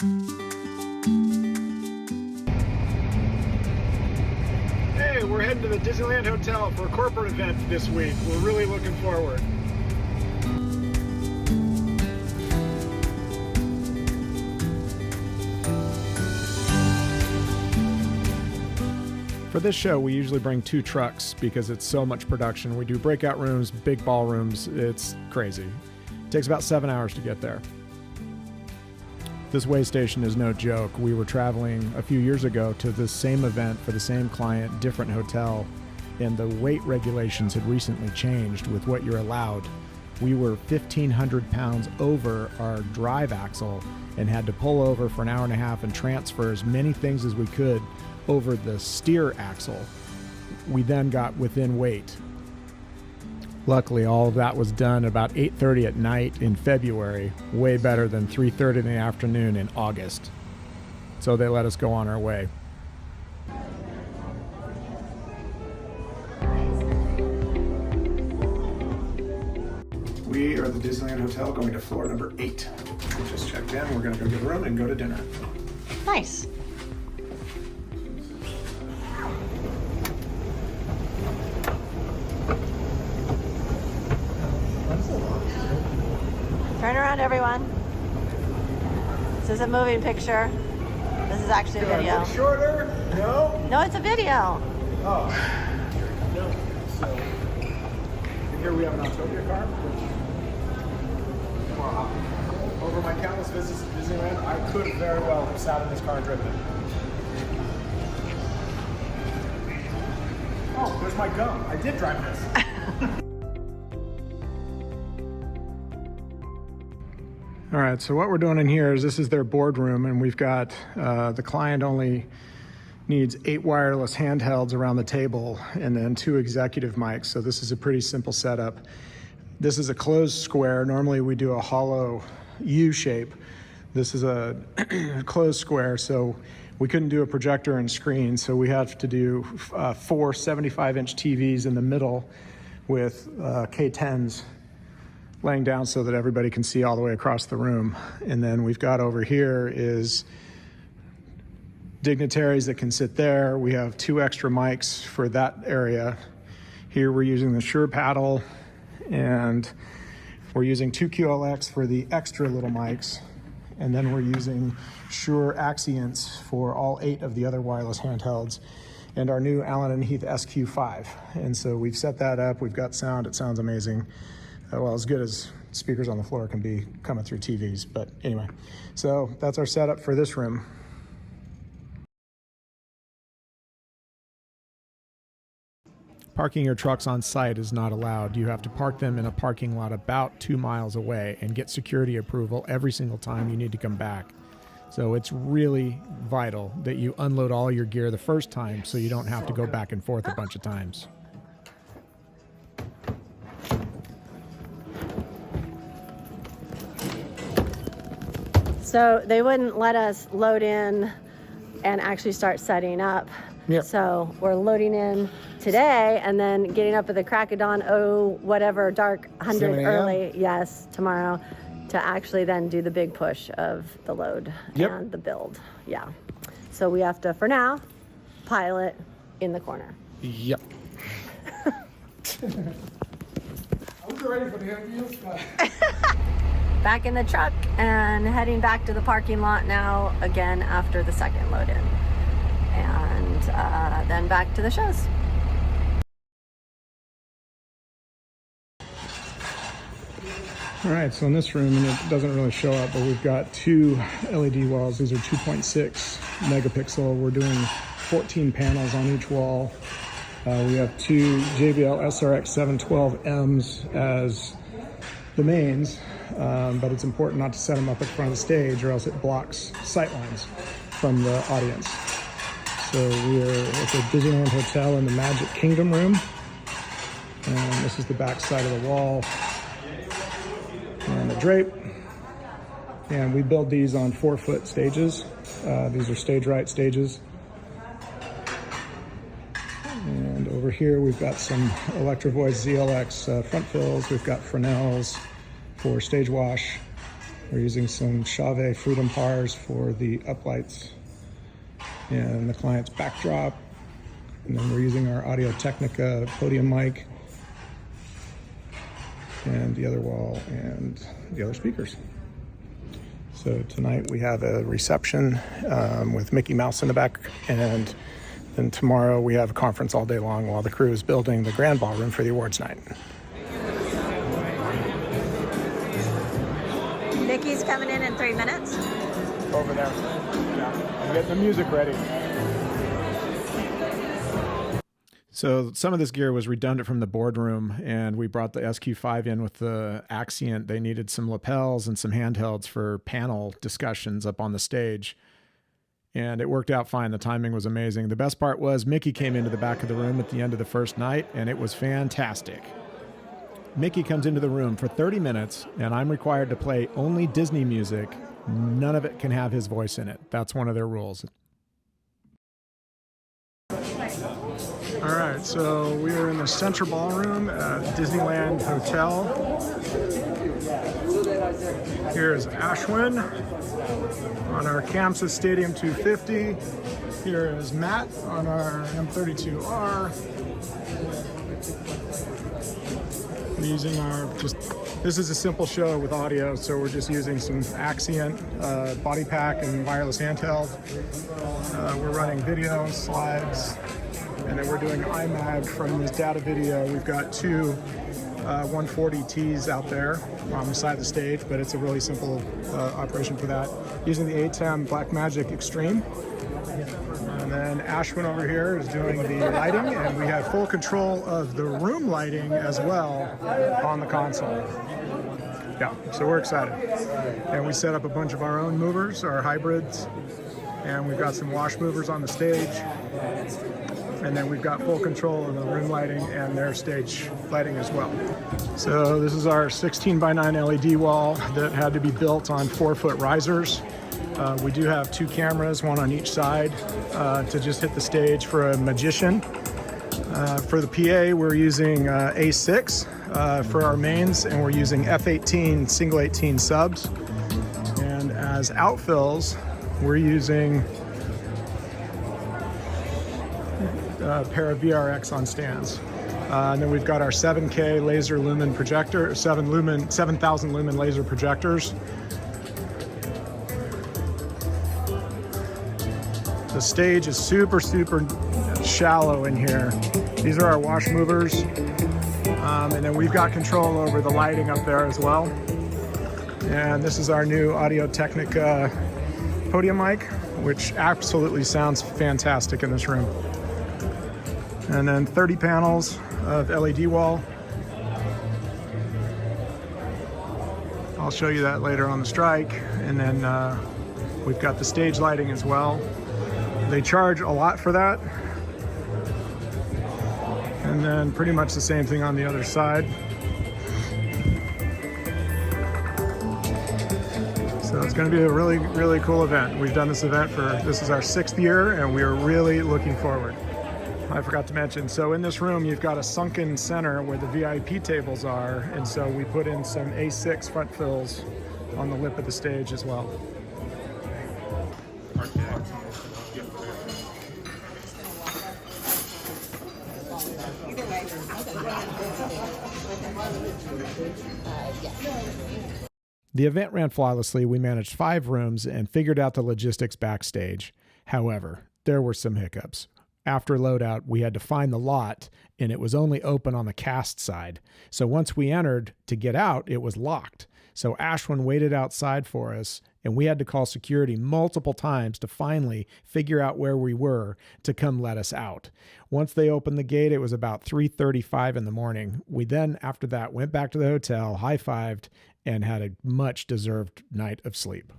Hey, we're heading to the Disneyland Hotel for a corporate event this week. We're really looking forward. For this show, we usually bring 2 trucks because it's so much production. We do breakout rooms, big ballrooms. It's crazy. It takes about 7 hours to get there. This way station is no joke. We were traveling a few years ago to the same event for the same client, different hotel, and the weight regulations had recently changed with what you're allowed. We were 1,500 pounds over our drive axle and had to pull over for an hour and a half and transfer as many things as we could over the steer axle. We then got within weight. Luckily, all of that was done about 8:30 at night in February, way better than 3:30 in the afternoon in August. So they let us go on our way. We are at the Disneyland Hotel going to floor number 8. We just checked in. We're going to go get a room and go to dinner. Nice. Turn around, everyone. This is a moving picture. This is actually a video. Shorter? No? No, it's a video. Oh. No. So, here we have an Autopia car, which, over my countless visits to Disneyland, I could very well have sat in this car and driven it. Oh, there's my gum. I did drive this. All right, so what we're doing in here is this is their boardroom, and we've got the client only needs 8 wireless handhelds around the table and then 2 executive mics. So this is a pretty simple setup. This is a closed square. Normally we do a hollow U shape. This is a closed square, so we couldn't do a projector and screen, so we have to do 4 75-inch TVs in the middle with K10s laying down so that everybody can see all the way across the room. And then we've got over here is dignitaries that can sit there. We have 2 extra mics for that area. Here we're using the Shure paddle, and we're using 2 QLX for the extra little mics. And then we're using Shure Axients for all 8 of the other wireless handhelds, and our new Allen & Heath SQ5. And so we've set that up. We've got sound. It sounds amazing. Well, as good as speakers on the floor can be coming through TVs. But anyway, so that's our setup for this room. Parking your trucks on site is not allowed. You have to park them in a parking lot about 2 miles away and get security approval every single time you need to come back. So it's really vital that you unload all your gear the first time so you don't have to go back and forth a bunch of times. So they wouldn't let us load in and actually start setting up. Yep. So we're loading in today and then getting up at the crack of dawn, whatever, dark 100 early, yes, tomorrow, to actually then do the big push of the load and the build. Yeah. So we have to, for now, pilot in the corner. Yep. I was ready for the interview. Back in the truck and heading back to the parking lot now again after the second load in, and then back to the shows. All right, so in this room, and it doesn't really show up, but we've got 2 LED walls. These are 2.6 megapixel. We're doing 14 panels on each wall. We have 2 JBL SRX 712Ms as the mains, but it's important not to set them up at the front of the stage or else it blocks sight lines from the audience. So we're at the Disneyland Hotel in the Magic Kingdom room, and this is the back side of the wall and the drape. And we build these on 4-foot stages. These are stage right stages. And over here we've got some Electro Voice ZLX front fills. We've got Fresnels for stage wash. We're using some Chauvet Freedom Pars for the uplights and the client's backdrop. And then we're using our Audio Technica podium mic and the other wall and the other speakers. So tonight we have a reception with Mickey Mouse in the back, and then tomorrow we have a conference all day long while the crew is building the grand ballroom for the awards night. Mickey's coming in 3 minutes. Over there. Yeah. I'm getting the music ready. So some of this gear was redundant from the boardroom, and we brought the SQ5 in with the Axient. They needed some lapels and some handhelds for panel discussions up on the stage. And it worked out fine. The timing was amazing. The best part was Mickey came into the back of the room at the end of the first night, and it was fantastic. Mickey comes into the room for 30 minutes, and I'm required to play only Disney music. None of it can have his voice in it. That's one of their rules. All right, so we are in the Central Ballroom at Disneyland Hotel. Here is Ashwin on our Kansas Stadium 250. Here is Matt on our M32R. We're using this is a simple show with audio, so we're just using some Axient body pack and wireless handheld. We're running video, slides, and then we're doing IMAG from this data video. We've got two 140Ts out there on the side of the stage, but it's a really simple operation for that. Using the ATEM Blackmagic Extreme. And then Ashwin over here is doing the lighting, and we have full control of the room lighting as well on the console. Yeah, so we're excited. And we set up a bunch of our own movers, our hybrids, and we've got some wash movers on the stage. And then we've got full control of the room lighting and their stage lighting as well. So this is our 16:9 LED wall that had to be built on 4-foot risers. We do have 2 cameras, one on each side, to just hit the stage for a magician. For the PA, we're using A6 for our mains, and we're using F18 single 18 subs. And as outfills, we're using a pair of VRX on stands. And then we've got our 7K laser lumen projector, 7,000 lumen laser projectors. The stage is super shallow in here. These are our wash movers. And then we've got control over the lighting up there as well. And this is our new Audio Technica podium mic, which absolutely sounds fantastic in this room. And then 30 panels of LED wall. I'll show you that later on the strike. And then we've got the stage lighting as well. They charge a lot for that. And then pretty much the same thing on the other side. So it's going to be a really cool event. We've done this event this is our 6th year, and we are really looking forward. I forgot to mention, so in this room you've got a sunken center where the VIP tables are, and so we put in some A6 front fills on the lip of the stage as well. The event ran flawlessly. We managed 5 rooms and figured out the logistics backstage. However, there were some hiccups. After loadout, we had to find the lot, and it was only open on the cast side. So once we entered to get out, it was locked. So Ashwin waited outside for us, and we had to call security multiple times to finally figure out where we were to come let us out. Once they opened the gate, it was about 3:35 in the morning. We then, after that, went back to the hotel, high-fived, and had a much-deserved night of sleep.